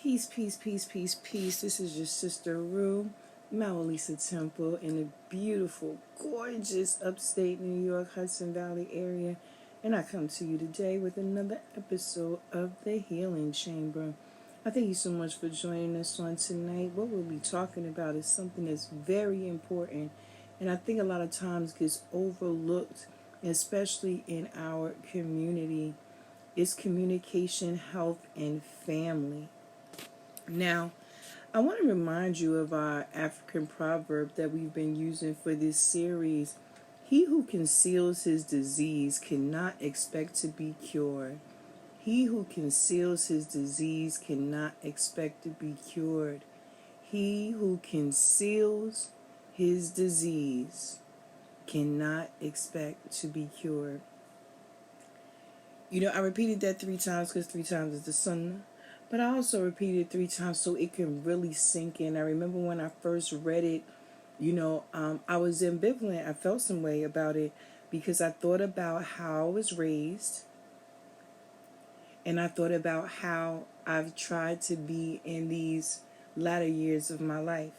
Peace, peace, peace, peace, peace. This is your sister Rue, MaWu Lisa Temple in the beautiful, gorgeous upstate New York, Hudson Valley area. And I come to you today with another episode of The Healing Chamber. I thank you so much for joining us on tonight. What we'll be talking about is something that's very important, and I think a lot of times gets overlooked, especially in our community. It's communication, health, and family. Now, I want to remind you of our African proverb that we've been using for this series. He who conceals his disease cannot expect to be cured. He who conceals his disease cannot expect to be cured. He who conceals his disease cannot expect to be cured. You know, I repeated that 3 times because 3 times is the sunnah. But I also repeated it 3 times so it can really sink in. I remember when I first read it, I was ambivalent. I felt some way about it because I thought about how I was raised. And I thought about how I've tried to be in these latter years of my life.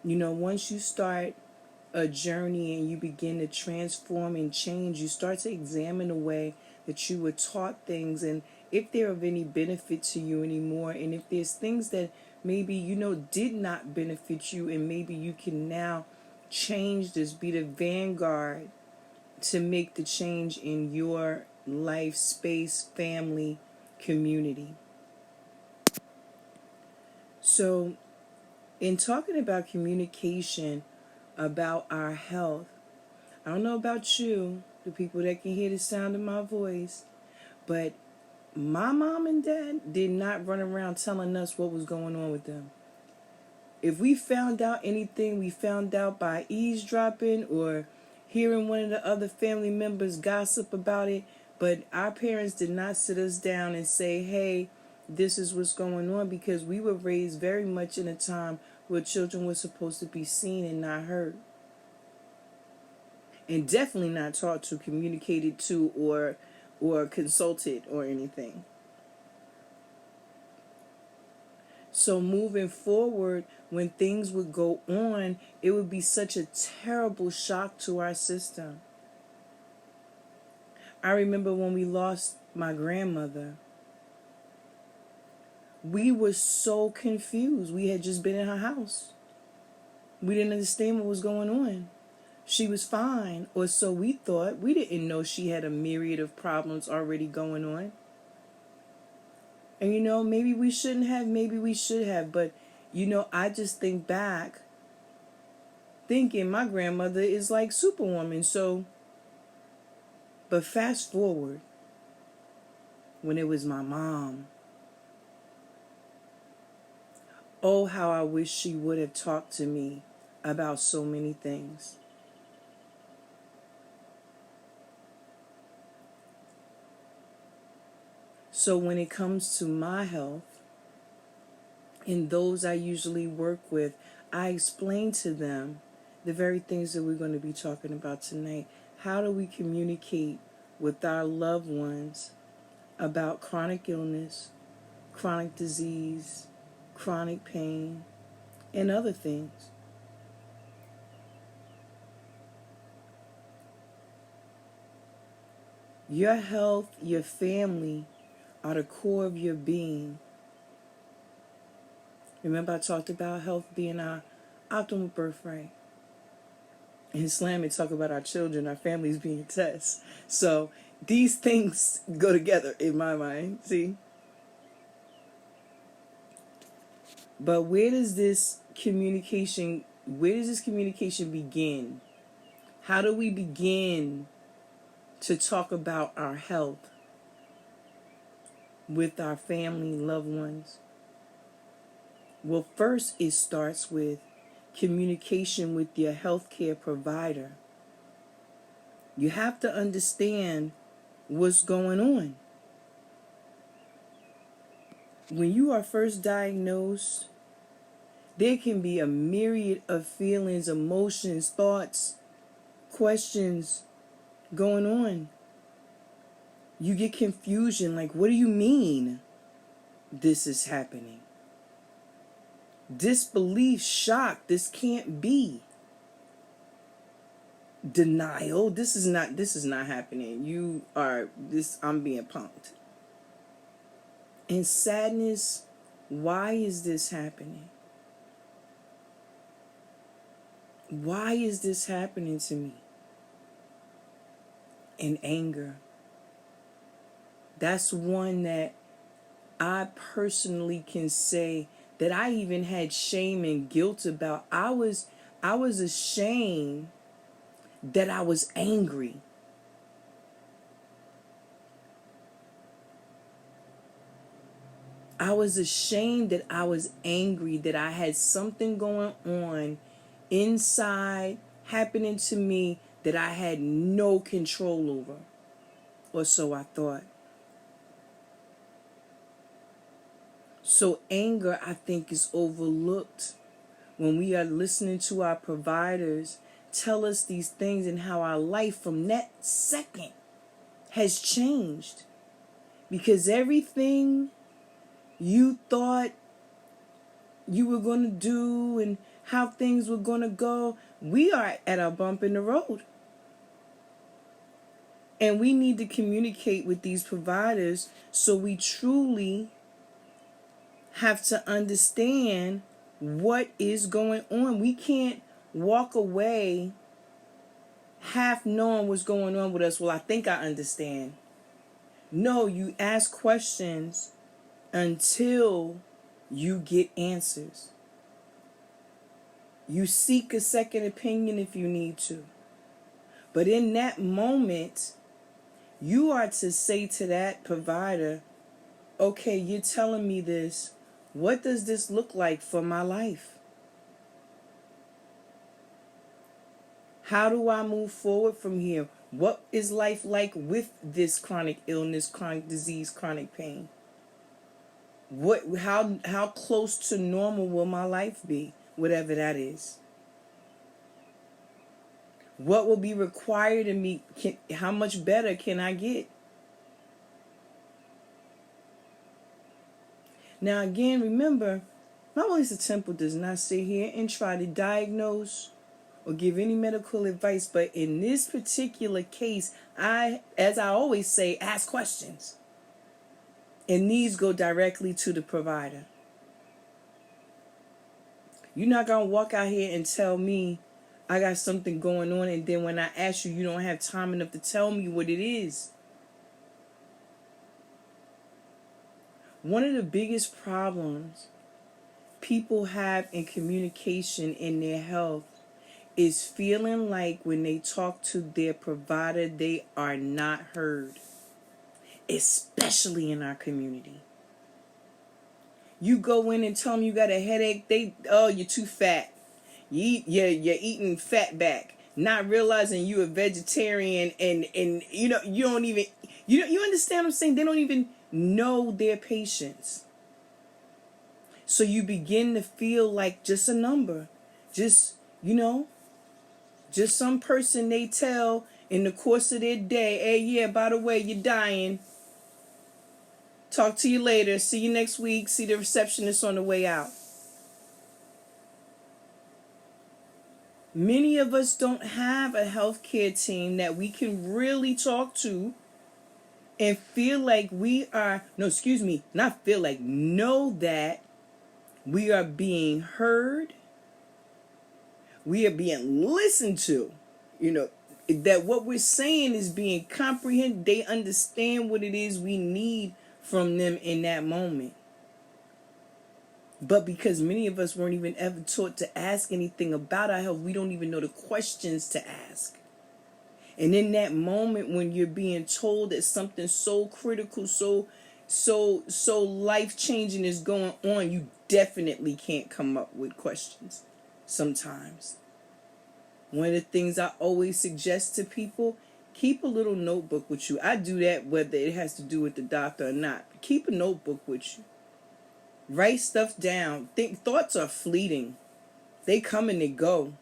You know, once you start a journey and you begin to transform and change, you start to examine the way that you were taught things and if they're of any benefit to you anymore, and if there's things that maybe did not benefit you, and maybe you can now change this, be the vanguard to make the change in your life, space, family, community. So in talking about communication, about our health, I don't know about you, the people that can hear the sound of my voice, but my mom and dad did not run around telling us what was going on with them. If we found out anything, we found out by eavesdropping or hearing one of the other family members gossip about it. But our parents did not sit us down and say, hey, this is what's going on, because we were raised very much in a time where children were supposed to be seen and not heard. And definitely not taught to, communicated to, or consulted or anything. So moving forward, when things would go on, it would be such a terrible shock to our system. I remember when we lost my grandmother. We were so confused. We had just been in her house. We didn't understand what was going on. She was fine, or so we thought. We didn't know she had a myriad of problems already going on. And maybe we shouldn't have, maybe we should have, but I just think back thinking my grandmother is like Superwoman. But fast forward when it was my mom. Oh, how I wish she would have talked to me about so many things. So when it comes to my health and those I usually work with, I explain to them the very things that we're going to be talking about tonight. How do we communicate with our loved ones about chronic illness, chronic disease, chronic pain, and other things? Your health, your family are the core of your being. Remember I talked about health being our optimal birthright. In Islam, it talk about our children, our families being tests. So these things go together in my mind, see? But where does this communication begin? How do we begin to talk about our health with our family, loved ones? Well, first it starts with communication with your healthcare provider. You have to understand what's going on. When you are first diagnosed, there can be a myriad of feelings, emotions, thoughts, questions going on. You get confusion, like, what do you mean? this is happening. Disbelief, shock, this can't be. Denial, this is not happening. I'm being punked. And sadness, why is this happening? Why is this happening to me? And anger. That's one that I personally can say that I even had shame and guilt about. I was ashamed that I was angry. I was ashamed that I was angry, that I had something going on inside happening to me that I had no control over. Or so I thought. So anger, I think, is overlooked when we are listening to our providers tell us these things and how our life from that second has changed. Because everything you thought you were going to do and how things were going to go, we are at a bump in the road. And we need to communicate with these providers so we truly have to understand what is going on. We can't walk away half knowing what's going on with us. Well, I think I understand. No, you ask questions until you get answers. You seek a second opinion if you need to. But in that moment, you are to say to that provider, okay, you're telling me this. What does this look like for my life? How do I move forward from here? What is life like with this chronic illness, chronic disease, chronic pain? How close to normal will my life be, whatever that is? What will be required of me? How much better can I get? Now again, remember, MaWu Lisa Temple does not sit here and try to diagnose or give any medical advice, but in this particular case, as I always say, ask questions. And these go directly to the provider. You're not going to walk out here and tell me I got something going on, and then when I ask you, you don't have time enough to tell me what it is. One of the biggest problems people have in communication in their health is feeling like when they talk to their provider, they are not heard, especially in our community. You go in and tell them you got a headache, you're too fat. You're eating fat back, not realizing you're a vegetarian, and you don't even, you understand what I'm saying? They don't even know their patients. So you begin to feel like just a number, just some person they tell in the course of their day, hey, yeah, by the way, you're dying. Talk to you later. See you next week. See the receptionist on the way out. Many of us don't have a healthcare team that we can really talk to and feel like know that we are being heard. We are being listened to. That what we're saying is being comprehended. They understand what it is we need from them in that moment. But because many of us weren't even ever taught to ask anything about our health, we don't even know the questions to ask. And in that moment when you're being told that something so critical, so life-changing is going on, you definitely can't come up with questions sometimes. One of the things I always suggest to people, keep a little notebook with you. I do that whether it has to do with the doctor or not. Keep a notebook with you. Write stuff down. Thoughts are fleeting. They come and they go.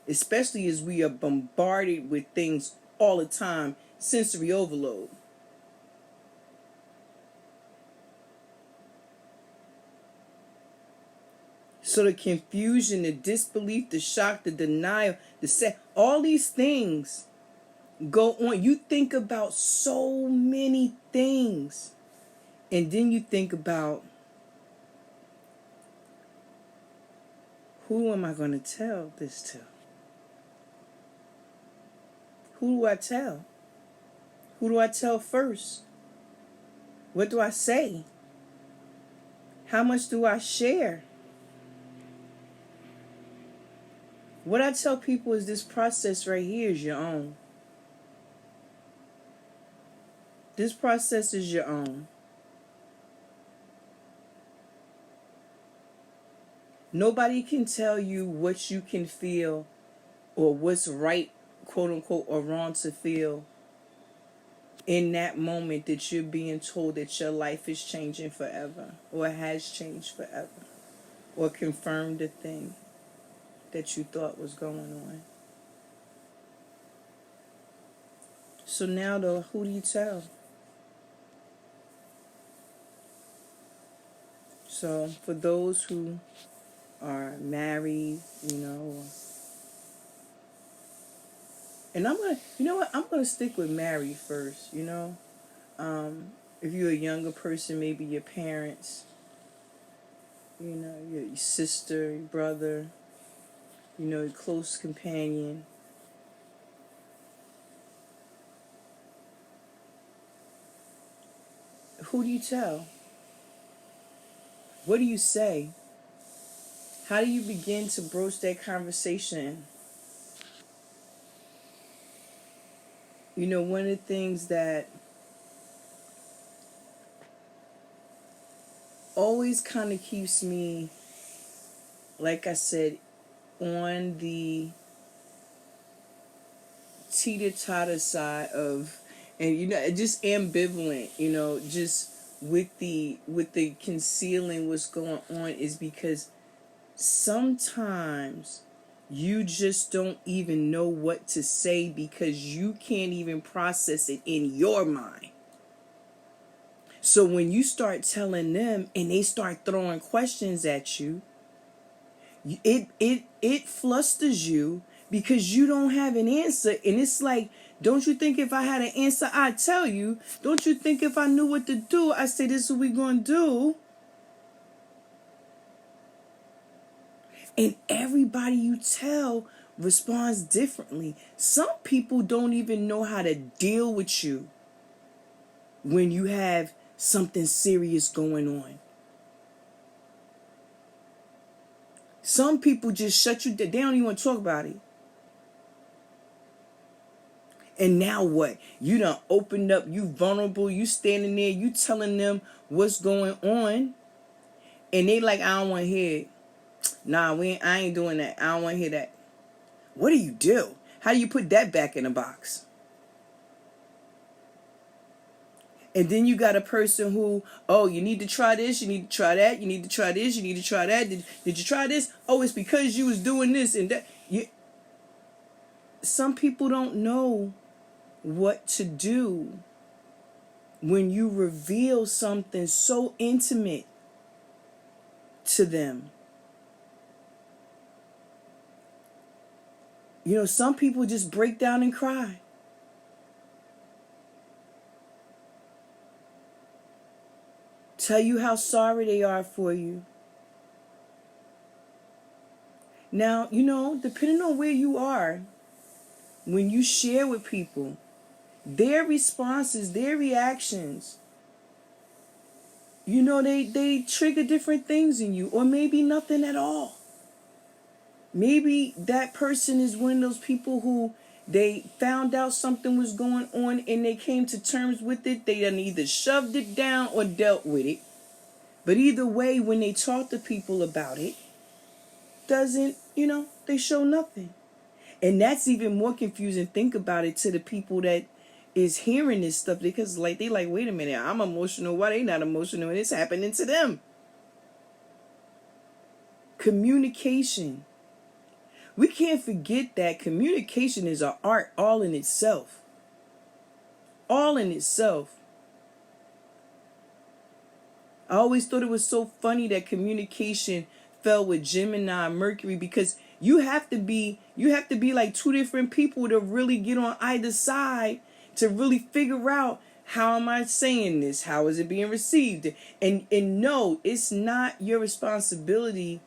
Especially as we are bombarded with things all the time. Sensory overload. So the confusion, the disbelief, the shock, the denial, all these things go on. You think about so many things. And then you think about, who am I going to tell this to? Who do I tell? Who do I tell first? What do I say? How much do I share? What I tell people is this process right here is your own. This process is your own. Nobody can tell you what you can feel or what's right, quote unquote, or wrong to feel in that moment that you're being told that your life is changing forever or has changed forever or confirmed the thing that you thought was going on. So now though, who do you tell? So for those who are married, and I'm gonna stick with married first, if you're a younger person, maybe your parents, your sister, your brother, your close companion. Who do you tell? What do you say? How do you begin to broach that conversation? One of the things that always kind of keeps me, like I said, on the teeter-totter side of, and just ambivalent, just with the concealing what's going on, is because sometimes you just don't even know what to say because you can't even process it in your mind. So when you start telling them and they start throwing questions at you, it flusters you because you don't have an answer. And it's like, don't you think if I had an answer, I'd tell you? Don't you think if I knew what to do, I'd say, this is what we're going to do? And everybody you tell responds differently. Some people don't even know how to deal with you when you have something serious going on. Some people just shut you down. They don't even want to talk about it. And now what? You done opened up. You vulnerable. You standing there. You telling them what's going on. And they like, I don't want to hear it. Nah, I ain't doing that. I don't want to hear that. What do you do? How do you put that back in a box? And then you got a person who, oh, you need to try this, you need to try that, you need to try this, you need to try that. Did you try this? Oh, it's because you was doing this and that. Some people don't know what to do when you reveal something so intimate to them. Some people just break down and cry. Tell you how sorry they are for you. Now, depending on where you are, when you share with people, their responses, their reactions, they trigger different things in you, or maybe nothing at all. Maybe that person is one of those people who they found out something was going on and they came to terms with it. They done either shoved it down or dealt with it. But either way, when they talk to people about it, they show nothing. And that's even more confusing. Think about it, to the people that is hearing this stuff, because they like, wait a minute, I'm emotional. Why they not emotional? And it's happening to them. Communication. We can't forget that communication is an art all in itself. All in itself. I always thought it was so funny that communication fell with Gemini and Mercury, because you have to be like two different people to really get on either side to really figure out, how am I saying this? How is it being received? And no, it's not your responsibility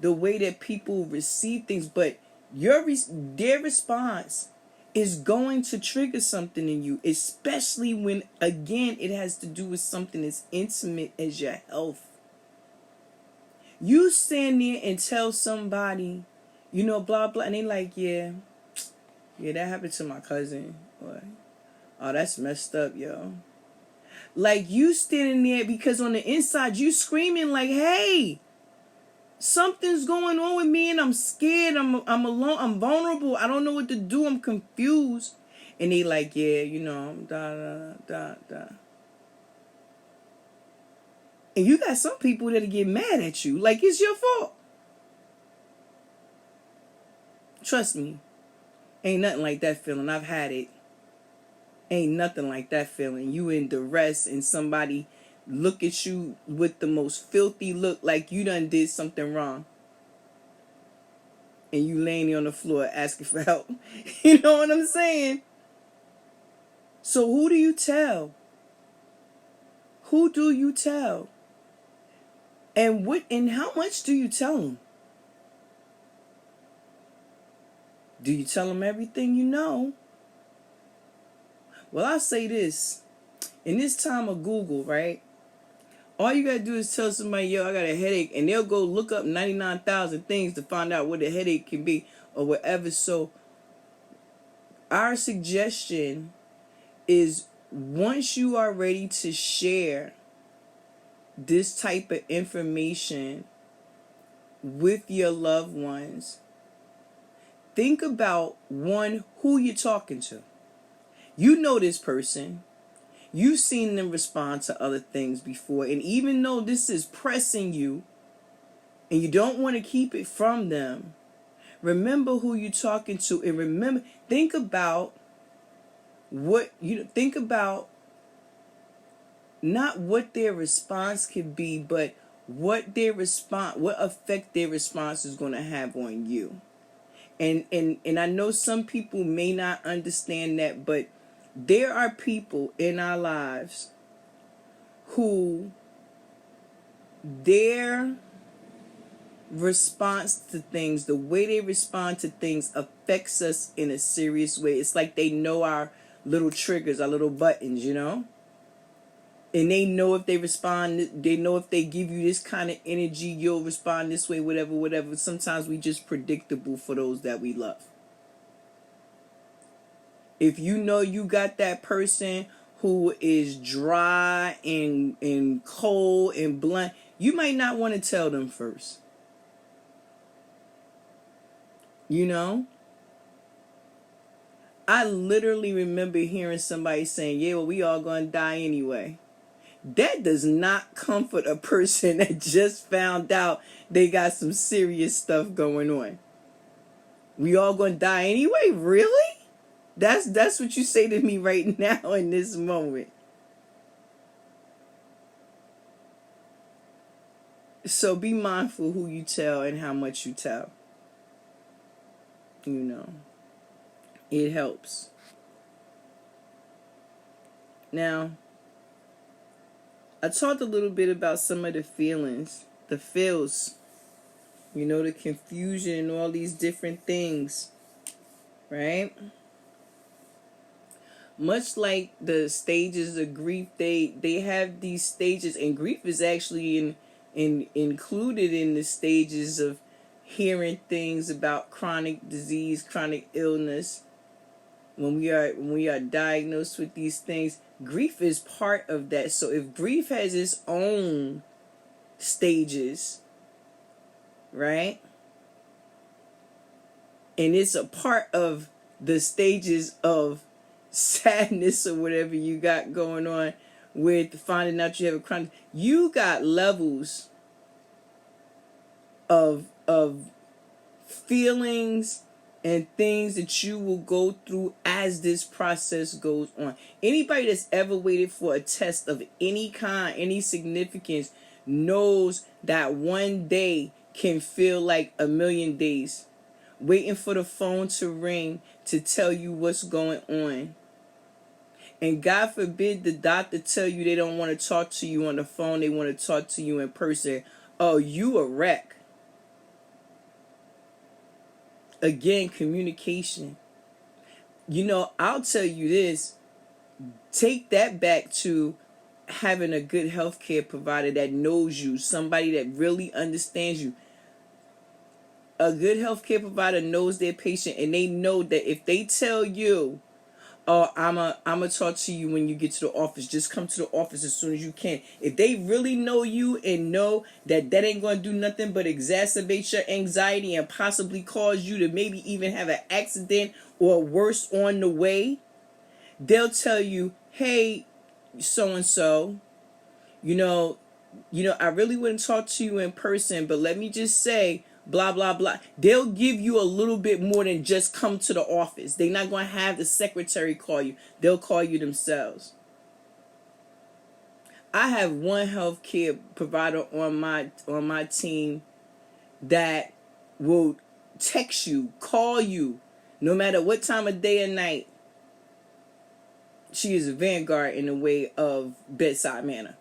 the way that people receive things, but their response is going to trigger something in you, especially when, again, it has to do with something as intimate as your health. You stand there and tell somebody, blah, blah, and they like, yeah, that happened to my cousin. Or, oh, that's messed up, yo. Like, you standing there because on the inside, you screaming like, hey, something's going on with me and I'm scared, I'm alone, I'm vulnerable, I don't know what to do, I'm confused. And they like, yeah, da. And you got some people that get mad at you, like it's your fault. Trust me, ain't nothing like that feeling. I've had it. Ain't nothing like that feeling. You in duress and somebody look at you with the most filthy look, like you done did something wrong. And you laying on the floor asking for help. You know what I'm saying? So who do you tell? Who do you tell? And how much do you tell them? Do you tell them everything you know? Well, I'll say this. In this time of Google, right? All you gotta do is tell somebody, yo, I got a headache, and they'll go look up 99,000 things to find out what a headache can be or whatever. So our suggestion is, once you are ready to share this type of information with your loved ones, think about, one, who you're talking to. You know this person. You've seen them respond to other things before. And even though this is pressing you and you don't want to keep it from them, remember who you're talking to. And think about not what their response could be, but what effect their response is going to have on you. And I know some people may not understand that, but there are people in our lives who their response to things, the way they respond to things, affects us in a serious way. It's like they know our little triggers, our little buttons, And they know if they respond, they know if they give you this kind of energy, you'll respond this way, whatever. Sometimes we just predictable for those that we love. If you know you got that person who is dry and cold and blunt, you might not want to tell them first. I literally remember hearing somebody saying, yeah, well, we all gonna die anyway. That does not comfort a person that just found out they got some serious stuff going on. We all gonna die anyway? Really? That's what you say to me right now in this moment. So be mindful who you tell and how much you tell. It helps. Now, I talked a little bit about some of the feelings, the feels, the confusion and all these different things, right? Much like the stages of grief, they have these stages, and grief is actually included in the stages of hearing things about chronic disease, chronic illness. When we are diagnosed with these things, grief is part of that. So if grief has its own stages, right? And it's a part of the stages of sadness or whatever you got going on with finding out you have a chronic, you got levels of feelings and things that you will go through as this process goes on. Anybody that's ever waited for a test of any kind, any significance, knows that one day can feel like a million days, waiting for the phone to ring to tell you what's going on. And God forbid the doctor tell you they don't want to talk to you on the phone, they want to talk to you in person. Oh, you a wreck. Again, communication. I'll tell you this. Take that back to having a good healthcare provider that knows you, somebody that really understands you. A good healthcare provider knows their patient, and they know that if they tell you, "Oh, I'm a talk to you when you get to the office. Just come to the office as soon as you can." If they really know you and know that ain't going to do nothing but exacerbate your anxiety and possibly cause you to maybe even have an accident or worse on the way, they'll tell you, "Hey, so and so, you know, I really wouldn't talk to you in person, but let me just say, blah, blah, blah." They'll give you a little bit more than just come to the office. They're not going to have the secretary call you. They'll call you themselves. I have one healthcare provider on my team that will text you, call you, no matter what time of day or night. She is a vanguard in the way of bedside manner.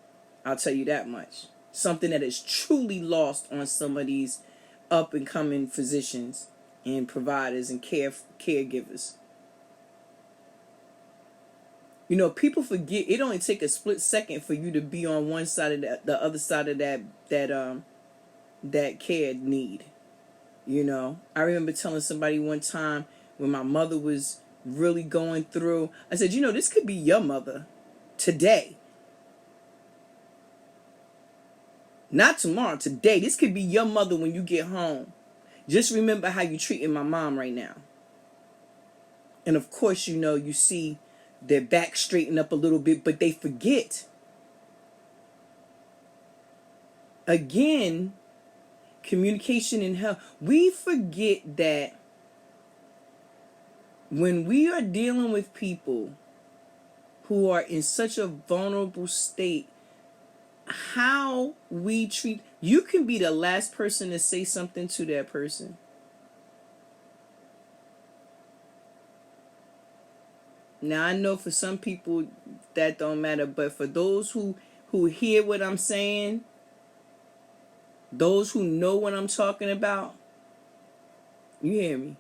I'll tell you that much. Something that is truly lost on some of these up and coming physicians and providers and caregivers. People forget it only take a split second for you to be on one side of the other side of that care need. I remember telling somebody one time when my mother was really going through, I said, this could be your mother today. Not tomorrow, today. This could be your mother when you get home. Just remember how you're treating my mom right now. And of course, you see their back straighten up a little bit, but they forget. Again, communication and health. We forget that when we are dealing with people who are in such a vulnerable state, how we treat, you can be the last person to say something to that person. Now I know for some people that don't matter, but for those who hear what I'm saying, those who know what I'm talking about, you hear me?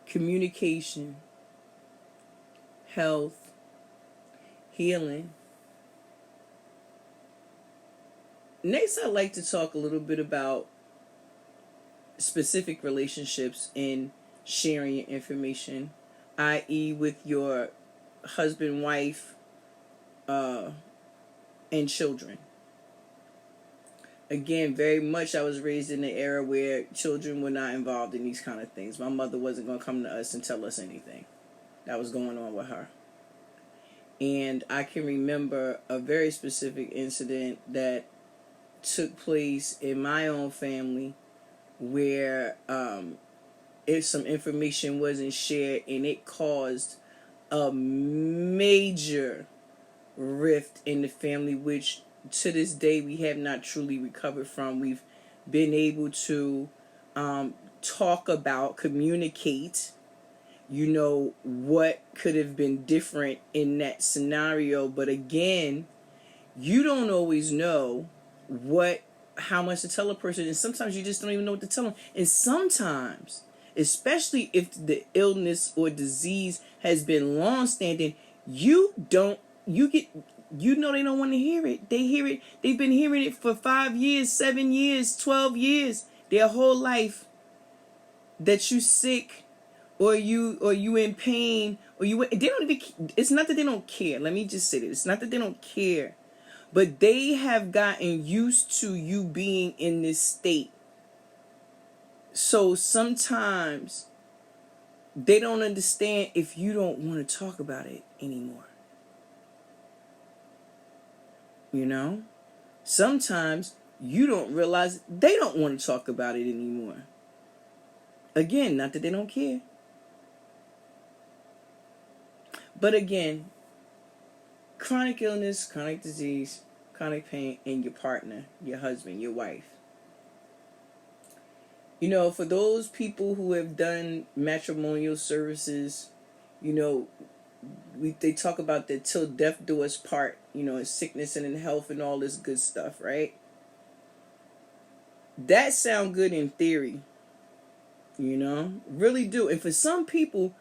Communication, health, healing. Next, I'd like to talk a little bit about specific relationships in sharing your information, i.e. with your husband, wife, and children. Again, very much I was raised in an era where children were not involved in these kind of things. My mother wasn't going to come to us and tell us anything that was going on with her. And I can remember a very specific incident that took place in my own family where if some information wasn't shared and it caused a major rift in the family, which to this day we have not truly recovered from. We've been able to talk about, communicate, what could have been different in that scenario. But again, you don't always know how much to tell a person, and sometimes you just don't even know what to tell them. And sometimes, especially if the illness or disease has been long-standing, they don't want to hear it. They hear it. They've been hearing it for 5 years, 7 years, 12 years, their whole life, that you sick, or you in pain, or they don't even. It's not that they don't care. Let me just say that it's not that they don't care, but they have gotten used to you being in this state. So sometimes they don't understand if you don't want to talk about it anymore. Sometimes you don't realize they don't want to talk about it anymore. Again, not that they don't care. But again, chronic illness, chronic disease, chronic pain in your partner, your husband, your wife. You know, for those people who have done matrimonial services, you know, they talk about that till death do us part, you know, in sickness and in health and all this good stuff, right? That sound good in theory, you know, really do. And for some people,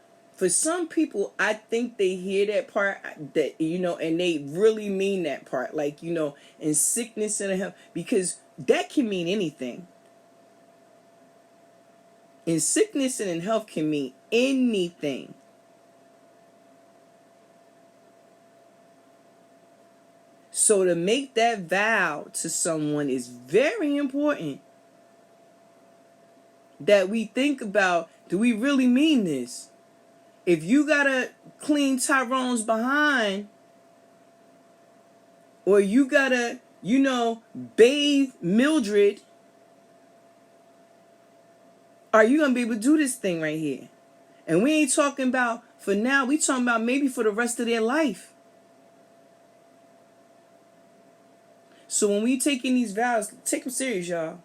I think they hear that part, that, you know, and they really mean that part, like, you know, in sickness and in health, because that can mean anything. In sickness and in health can mean anything. So to make that vow to someone is very important. That we think about, do we really mean this? If you gotta clean Tyrone's behind, or you gotta, you know, bathe Mildred, are you gonna be able to do this thing right here? And we ain't talking about for now, we talking about maybe for the rest of their life. So when we taking these vows, take them serious, y'all.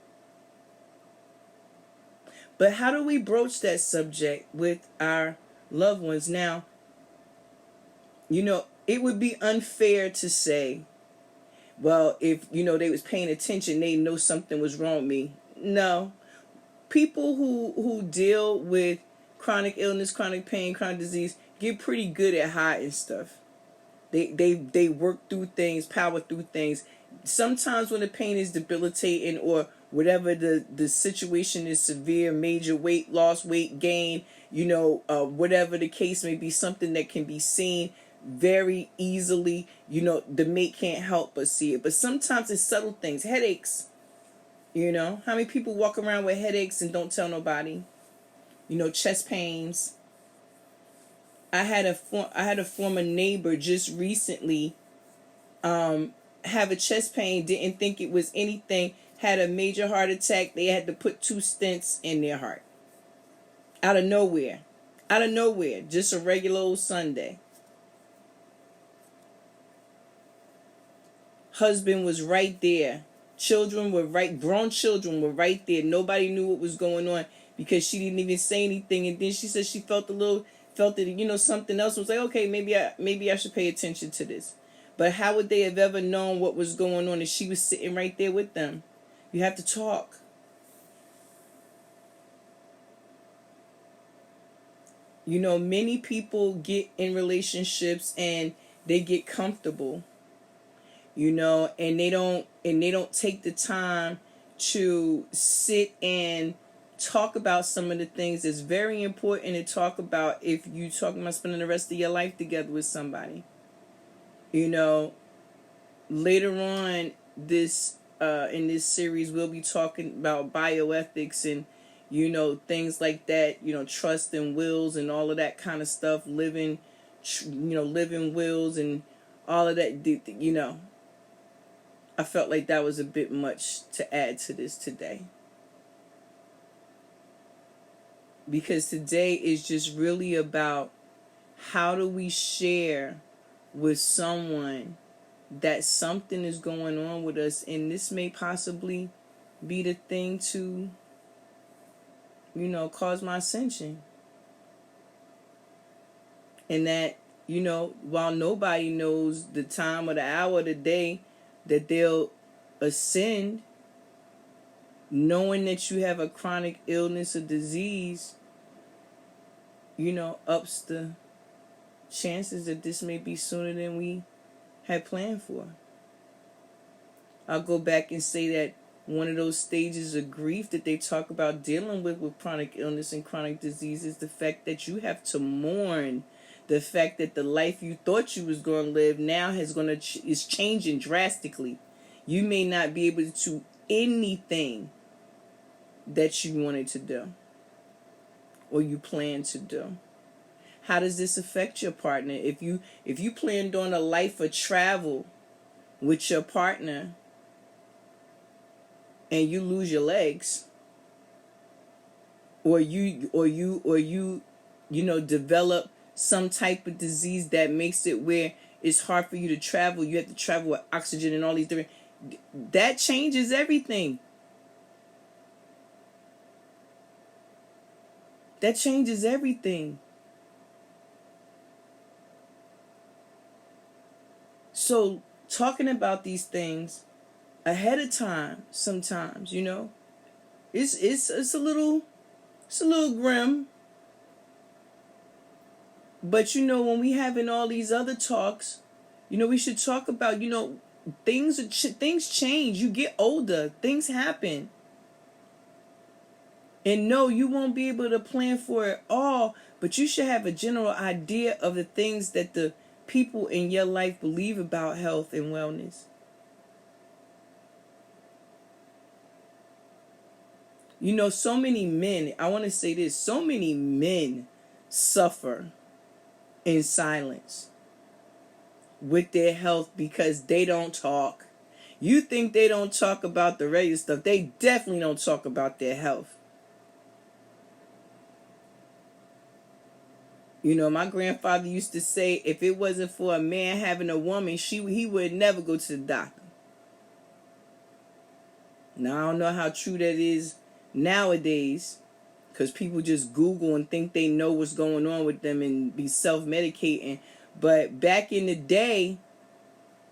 But how do we broach that subject with our loved ones? Now, you know, it would be unfair to say, well, if, you know, they was paying attention, they know something was wrong with me. No. People who deal with chronic illness, chronic pain, chronic disease get pretty good at hiding stuff. They work through things, power through things. Sometimes when the pain is debilitating, or whatever the situation is severe, major weight loss, weight gain, you know, whatever the case may be, something that can be seen very easily, you know, the mate can't help but see it. But sometimes it's subtle things, headaches. You know, how many people walk around with headaches and don't tell nobody? You know, chest pains. I had a former neighbor just recently have a chest pain, didn't think it was anything, had a major heart attack. They had to put 2 stents in their heart. Out of nowhere. Just a regular old Sunday. Husband was right there. Grown children were right there. Nobody knew what was going on because she didn't even say anything. And then she said she felt that, you know, something else was like, okay, maybe I should pay attention to this. But how would they have ever known what was going on if she was sitting right there with them? You have to talk. You know, many people get in relationships and they get comfortable. You know, and they don't take the time to sit and talk about some of the things that's very important to talk about if you talking about spending the rest of your life together with somebody. You know, later on this in this series we'll be talking about bioethics and, you know, things like that, you know, trust and wills and all of that kind of stuff, living wills and all of that, you know. I felt like that was a bit much to add to this today. Because today is just really about how do we share with someone that something is going on with us, and this may possibly be the thing to, you know, cause my ascension. And that, you know, while nobody knows the time or the hour of the day that they'll ascend, knowing that you have a chronic illness or disease, you know, ups the chances that this may be sooner than we had planned for. I'll go back and say that one of those stages of grief that they talk about dealing with chronic illness and chronic disease is the fact that you have to mourn the fact that the life you thought you was going to live now is changing drastically. You may not be able to do anything that you wanted to do or you plan to do. How does this affect your partner? If you planned on a life of travel with your partner and you lose your legs, or you know, develop some type of disease that makes it where it's hard for you to travel. You have to travel with oxygen and all these different. That changes everything. That changes everything. So talking about these things ahead of time, sometimes, it's a little grim. But when we having all these other talks, we should talk about things change. You get older, things happen. And no, you won't be able to plan for it all, but you should have a general idea of the things that the people in your life believe about health and wellness. So many men, I want to say this, so many men suffer in silence with their health because they don't talk. You think they don't talk about the regular stuff. They definitely don't talk about their health. My grandfather used to say, if it wasn't for a man having a woman, he would never go to the doctor. Now, I don't know how true that is nowadays, because people just Google and think they know what's going on with them and be self-medicating. But back in the day,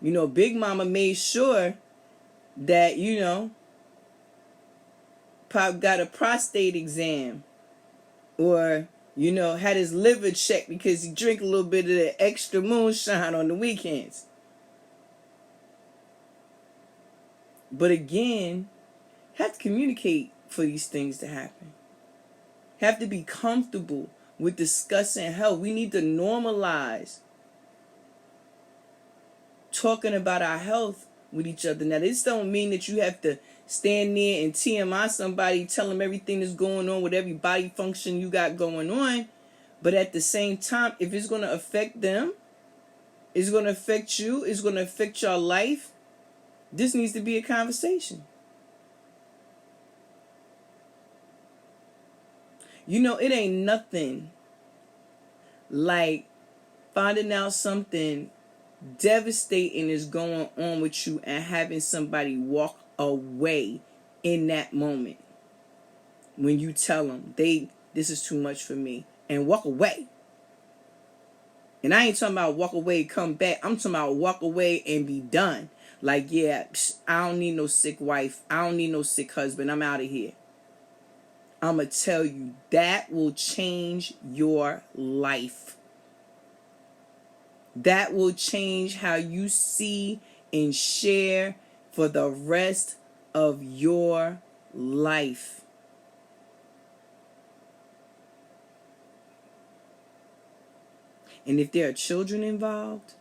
Big Mama made sure that, Pop got a prostate exam, or had his liver checked because he drank a little bit of the extra moonshine on the weekends. But again, have to communicate for these things to happen. Have to be comfortable with discussing health. We need to normalize talking about our health with each other. Now, this don't mean that you have to stand there and TMI somebody, tell them everything that's going on with every body function you got going on. But at the same time, if it's going to affect them, it's going to affect you, it's going to affect your life, this needs to be a conversation. It ain't nothing like finding out something devastating is going on with you and having somebody walk away in that moment when you tell them this is too much for me, and walk away. And I ain't talking about walk away, come back. I'm talking about walk away and be done. Like, yeah, I don't need no sick wife. I don't need no sick husband. I'm out of here. I'm going to tell you, that will change your life. That will change how you see and share for the rest of your life. And if there are children involved,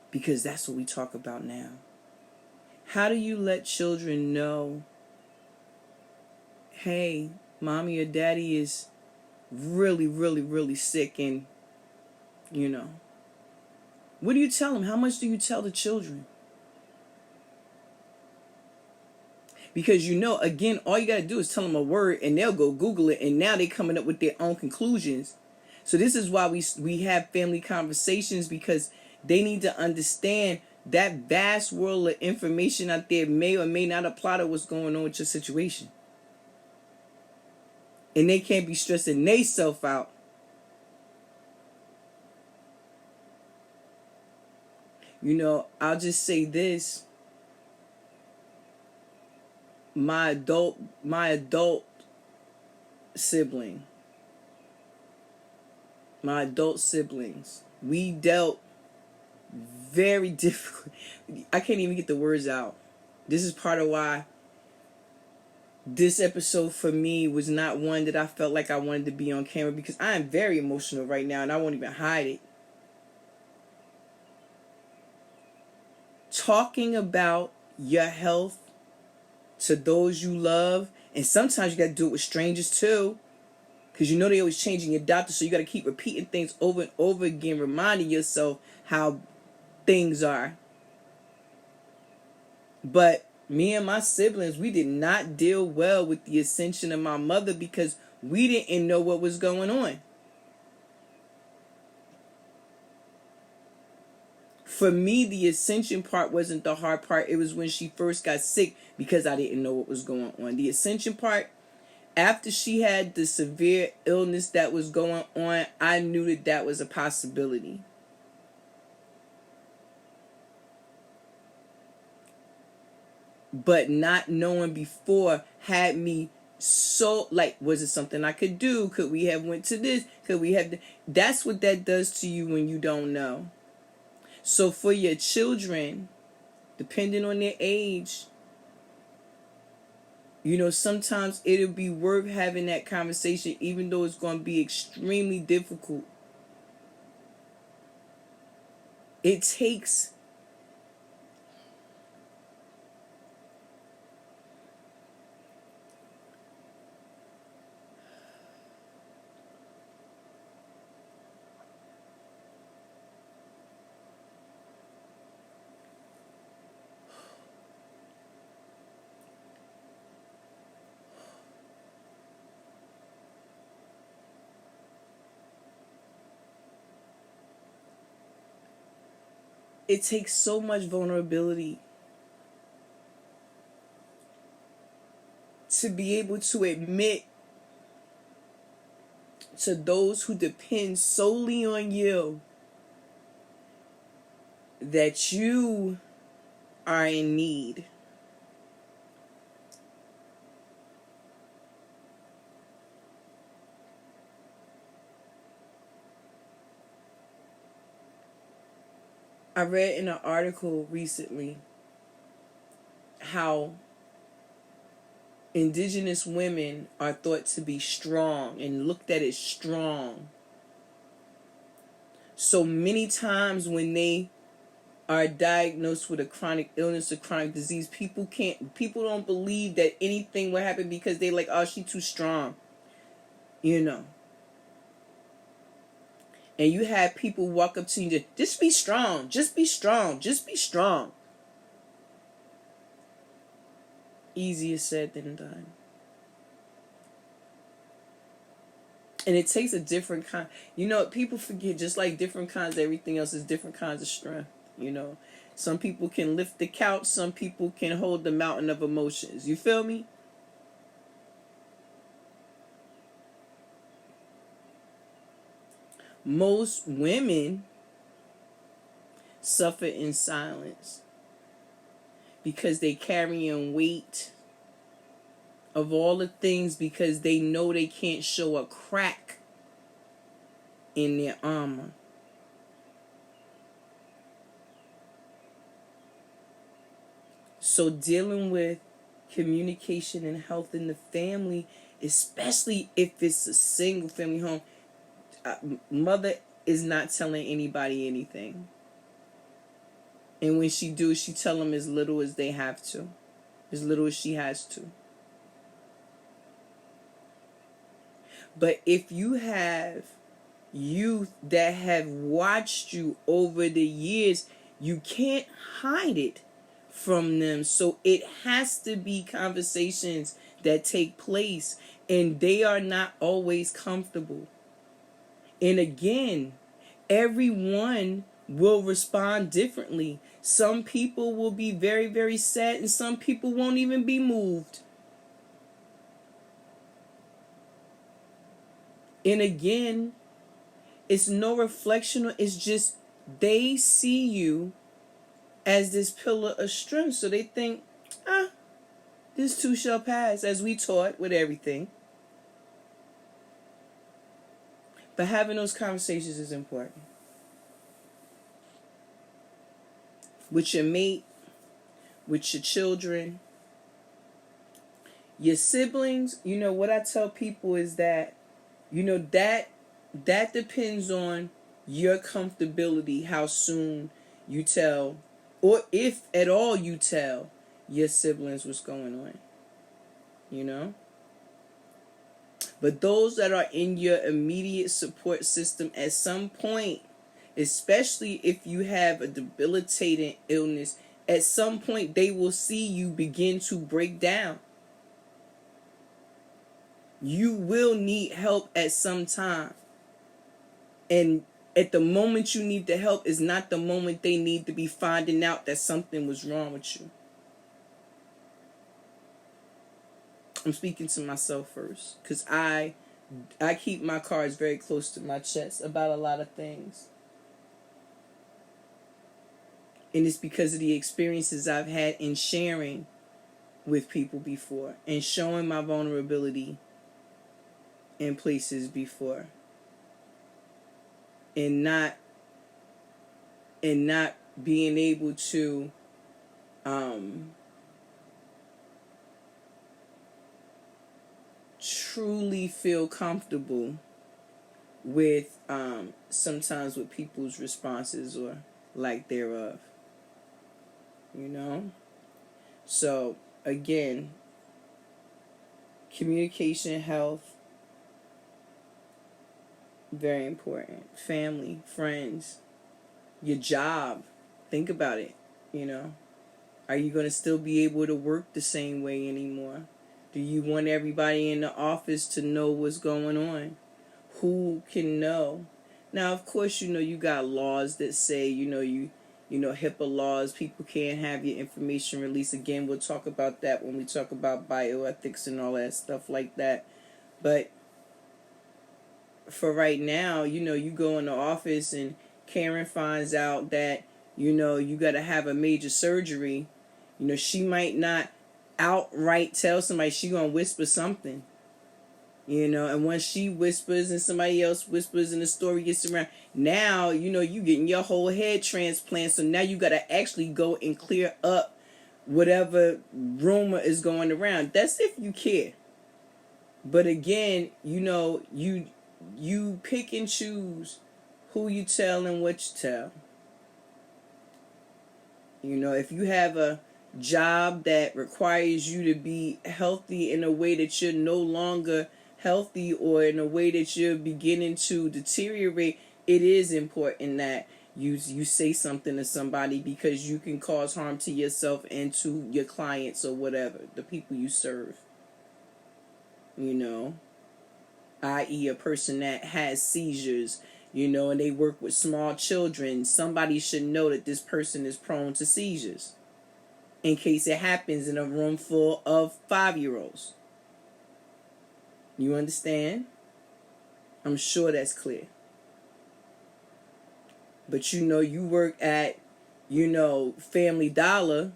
because that's what we talk about now, how do you let children know, hey, mommy or daddy is really, really, really sick, and what do you tell them? How much do you tell the children? Because again, all you got to do is tell them a word and they'll go Google it, and now they're coming up with their own conclusions. So this is why we have family conversations, because they need to understand that vast world of information out there may or may not apply to what's going on with your situation. And they can't be stressing themselves out. I'll just say this. My adult siblings, we dealt very difficult. I can't even get the words out. This is part of why this episode for me was not one that I felt like I wanted to be on camera, because I am very emotional right now and I won't even hide it. Talking about your health to those you love, and sometimes you got to do it with strangers too, because they always changing your doctor, so you got to keep repeating things over and over again, reminding yourself how things are. But me and my siblings, we did not deal well with the ascension of my mother because we didn't know what was going on. For me, the ascension part wasn't the hard part. It was when she first got sick because I didn't know what was going on. The ascension part, after she had the severe illness that was going on, I knew that that was a possibility. But not knowing before had me so, like, was it something I could do? Could we have went to this? Could we have That's what that does to you when you don't know. So for your children, depending on their age, sometimes it'll be worth having that conversation, even though it's going to be extremely difficult. It takes so much vulnerability to be able to admit to those who depend solely on you that you are in need. I read in an article recently how indigenous women are thought to be strong and looked at as strong. So many times when they are diagnosed with a chronic illness or chronic disease, people don't believe that anything will happen because they like, oh, she's too strong. And you have people walk up to you, just be strong, just be strong, just be strong. Easier said than done. And it takes a different kind. People forget, just like different kinds of everything else is different kinds of strength. Some people can lift the couch, some people can hold the mountain of emotions. You feel me? Most women suffer in silence because they carrying weight of all the things, because they know they can't show a crack in their armor. So dealing with communication and health in the family, especially if it's a single family home, mother is not telling anybody anything. And when she do, she tell them as little as they have to, as little as she has to. But if you have youth that have watched you over the years, you can't hide it from them. So it has to be conversations that take place, and they are not always comfortable. And again, everyone will respond differently. Some people will be very, very sad, and some people won't even be moved. And again, it's no reflection, it's just they see you as this pillar of strength. So they think, this too shall pass, as we taught with everything. But having those conversations is important. With your mate, with your children, your siblings. What I tell people is that, that depends on your comfortability, how soon you tell, or if at all you tell your siblings what's going on. But those that are in your immediate support system, at some point, especially if you have a debilitating illness, at some point they will see you begin to break down. You will need help at some time. And At the moment you need the help is not the moment they need to be finding out that something was wrong with you. I'm speaking to myself first, because I keep my cards very close to my chest about a lot of things. And it's because of the experiences I've had in sharing with people before and showing my vulnerability in places before. And not being able to truly feel comfortable with sometimes with people's responses or lack thereof. You know? So again, communication, health, very important. Family, friends, your job. Think about it, you know. Are you going to still be able to work the same way anymore? Do you want everybody in the office to know what's going on? Who can know? Now, of course, you know, you got laws that say, you know, HIPAA laws, people can't have your information released. Again, we'll talk about that when we talk about bioethics and all that stuff like that. But for right now, you know, you go in the office and Karen finds out that, you know, you got to have a major surgery. You know, she might not outright tell somebody, she gonna whisper something. You know, and once she whispers and somebody else whispers and the story gets around, now, you know, you getting your whole head transplant. So now you got to actually go and clear up whatever rumor is going around. That's if you care. But again, you know, you pick and choose who you tell and what you tell. You know, if you have a job that requires you to be healthy in a way that you're no longer healthy or in a way that you're beginning to deteriorate, it is important that you say something to somebody, because you can cause harm to yourself and to your clients or whatever, the people you serve. You know, i.e. a person that has seizures, you know, and they work with small children. Somebody should know that this person is prone to seizures in case it happens in a room full of 5-year-olds. You understand? I'm sure that's clear. But you know, you work at, you know, Family Dollar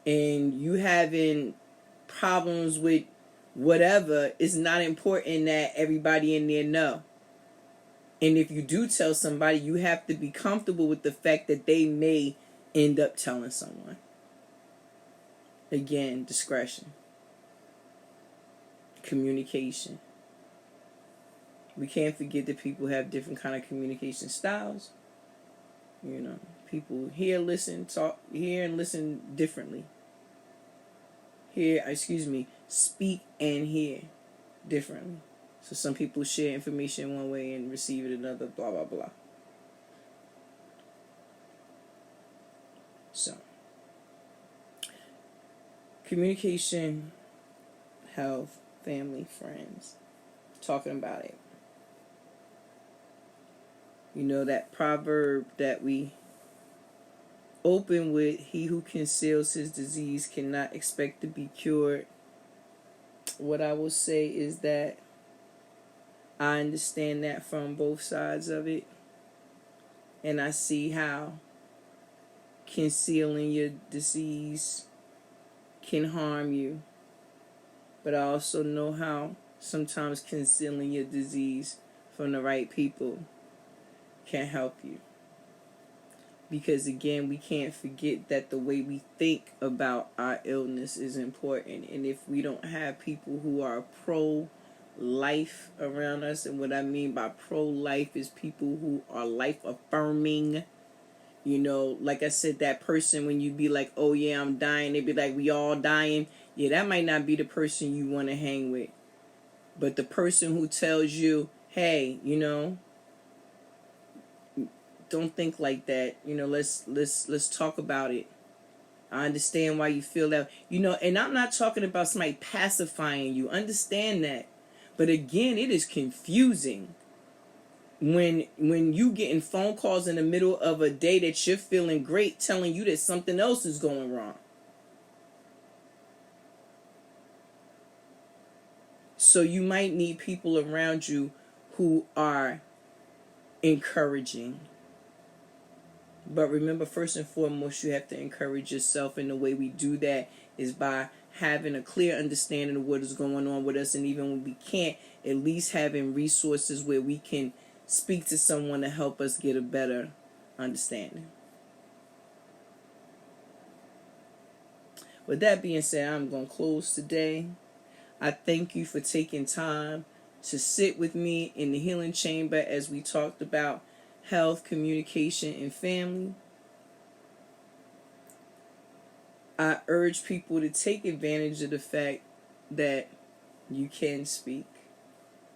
and you having problems with whatever, it's not important that everybody in there know. And if you do tell somebody, you have to be comfortable with the fact that they may end up telling someone. Again, discretion. Communication. We can't forget that people have different kind of communication styles. You know, people hear and listen differently. Speak and hear differently. So some people share information one way and receive it another, blah, blah, blah. So, communication, health, family, friends, talking about it. You know, that proverb that we open with, he who conceals his disease cannot expect to be cured. What I will say is that I understand that from both sides of it. And I see how concealing your disease can harm you. But I also know how sometimes concealing your disease from the right people can help you. Because again, we can't forget that the way we think about our illness is important. And if we don't have people who are pro-life around us, and what I mean by pro-life is people who are life-affirming. You know, like I said, that person, when you be like, oh yeah, I'm dying, they be like, we all dying. Yeah, that might not be the person you want to hang with. But the person who tells you, hey, you know, don't think like that. You know, let's talk about it. I understand why you feel that. You know, and I'm not talking about somebody pacifying you. Understand that. But again, it is confusing when you getting phone calls in the middle of a day that you're feeling great telling you that something else is going wrong. So you might need people around you who are encouraging. But remember, first and foremost, you have to encourage yourself, and the way we do that is by having a clear understanding of what is going on with us, and even when we can't, at least having resources where we can speak to someone to help us get a better understanding. With that being said, I'm going to close today. I thank you for taking time to sit with me in the healing chamber as we talked about health, communication, and family. I urge people to take advantage of the fact that you can speak,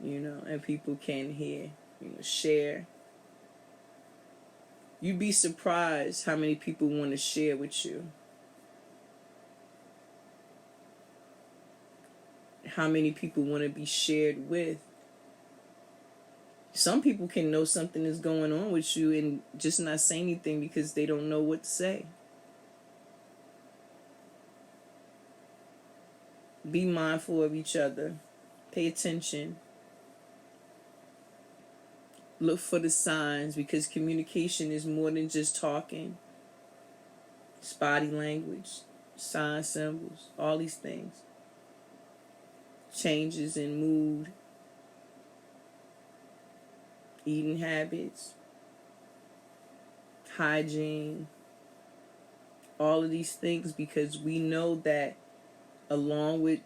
and people can hear, share. You'd be surprised how many people want to share with you. How many people want to be shared with. Some people can know something is going on with you and just not say anything because they don't know what to say. Be mindful of each other. Pay attention. Look for the signs, because communication is more than just talking. It's body language, sign symbols, all these things. Changes in mood, eating habits, hygiene, all of these things, because we know that along with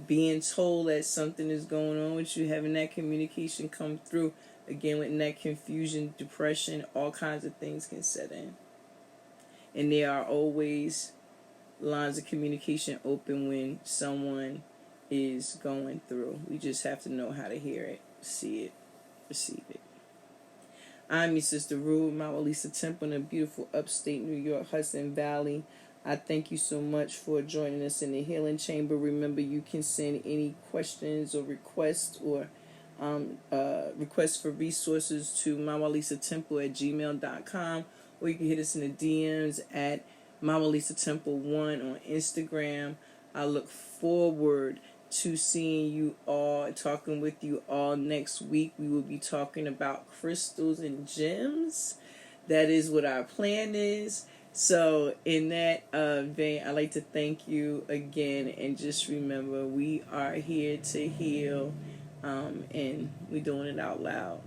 being told that something is going on with you, having that communication come through, again, with that confusion, depression, all kinds of things can set in. And there are always lines of communication open when someone is going through. We just have to know how to hear it, see it, receive it. I'm your sister Rue, MaWu Lisa Temple in the beautiful upstate New York, Hudson Valley. I thank you so much for joining us in the healing chamber. Remember, you can send any questions or requests or requests for resources to mawulisatemple@gmail.com, or you can hit us in the DMs at MaWu Lisa Temple 1 on Instagram. I look forward to seeing you all, talking with you all next week. We will be talking about crystals and gems. That is what our plan is. So in that vein, I'd like to thank you again, and just remember, we are here to heal, and we're doing it out loud.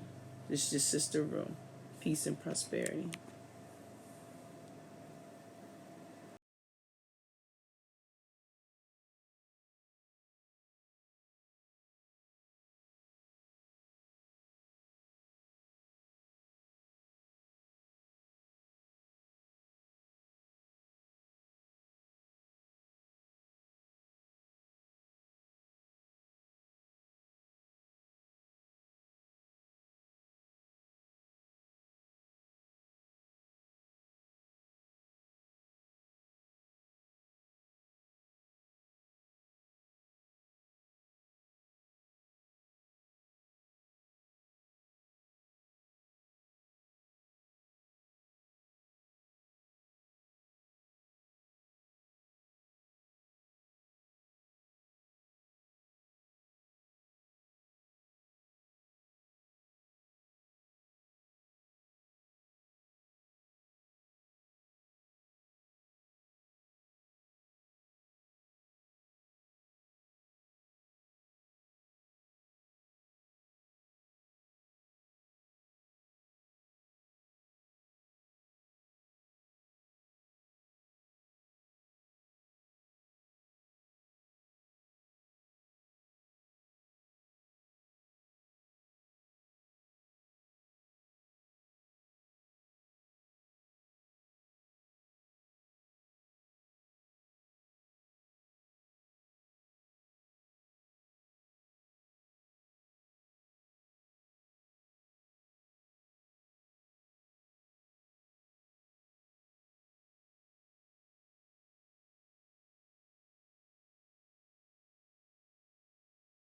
This is your sister Rue. Peace and prosperity.